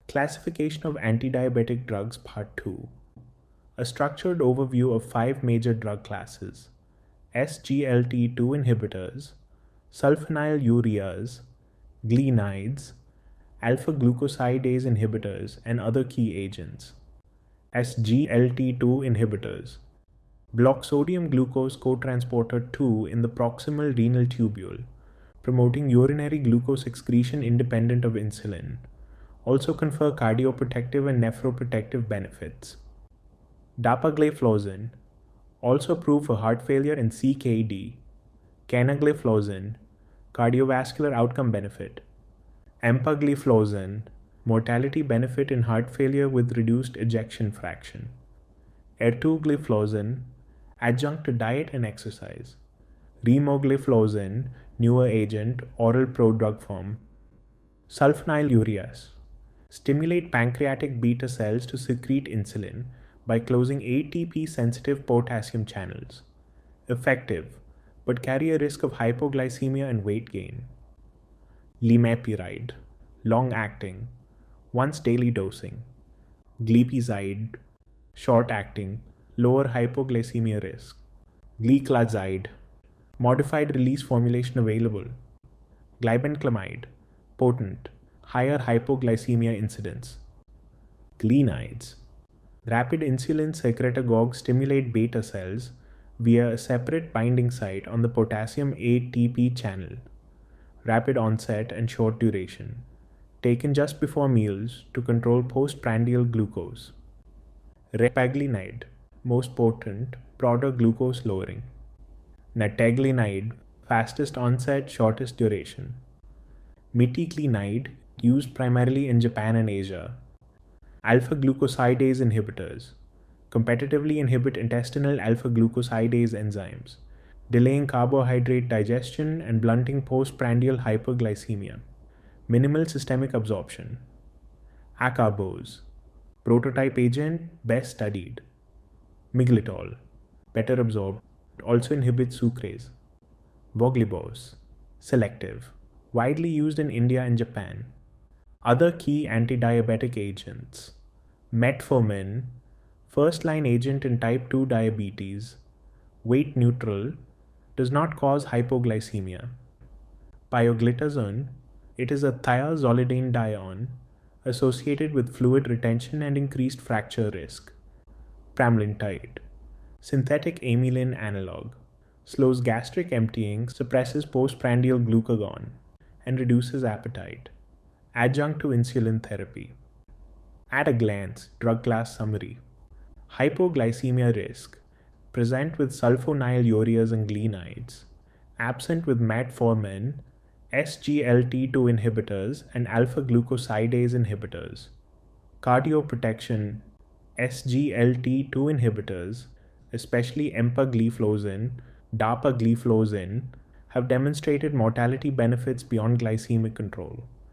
Classification of Antidiabetic Drugs Part 2. A structured overview of 5 major drug classes: SGLT-2 inhibitors, Sulfonylureas, Glinides, Alpha-Glucosidase Inhibitors, and other key agents. SGLT-2 inhibitors block sodium glucose cotransporter 2 in the proximal renal tubule, promoting urinary glucose excretion independent of insulin. Also confer cardioprotective and nephroprotective benefits. Dapagliflozin, also approved for heart failure and CKD. Canagliflozin, cardiovascular outcome benefit. Empagliflozin, mortality benefit in heart failure with reduced ejection fraction. Gliflozin, adjunct to diet and exercise. Gliflozin, newer agent, oral prodrug form. Sulfonylureas, stimulate pancreatic beta cells to secrete insulin by closing ATP-sensitive potassium channels. Effective, but carry a risk of hypoglycemia and weight gain. Limepiride, long-acting, once-daily dosing. Glipizide, short-acting, lower hypoglycemia risk. Gliflozin, modified release formulation available. Glibenclamide, potent, higher hypoglycemia incidence. Glinides, rapid insulin secretagogue stimulate beta cells via a separate binding site on the potassium ATP channel. Rapid onset and short duration, taken just before meals to control postprandial glucose. Repaglinide, most potent, broader glucose lowering. Nataglinide, fastest onset, shortest duration. Meticlinide, used primarily in Japan and Asia. Alpha-Glucosidase Inhibitors, competitively inhibit intestinal alpha-glucosidase enzymes, delaying carbohydrate digestion and blunting postprandial hyperglycemia. Minimal systemic absorption. Acarbose, prototype agent, best studied. Migletol, better absorbed, also inhibits sucrase. Voglibose, selective, widely used in India and Japan. Other key antidiabetic agents. Metformin, first-line agent in type 2 diabetes, weight neutral, does not cause hypoglycemia. Pioglitazone, it is a thiazolidinedione associated with fluid retention and increased fracture risk. Pramlintide, synthetic amylin analog, slows gastric emptying, suppresses postprandial glucagon, and reduces appetite. Adjunct to insulin therapy. At a glance, drug class summary. Hypoglycemia risk, present with sulfonylureas and glinides, absent with metformin, SGLT-2 inhibitors, and alpha-glucosidase inhibitors. Cardioprotection, SGLT-2 inhibitors, especially Empagliflozin, Dapagliflozin, have demonstrated mortality benefits beyond glycemic control.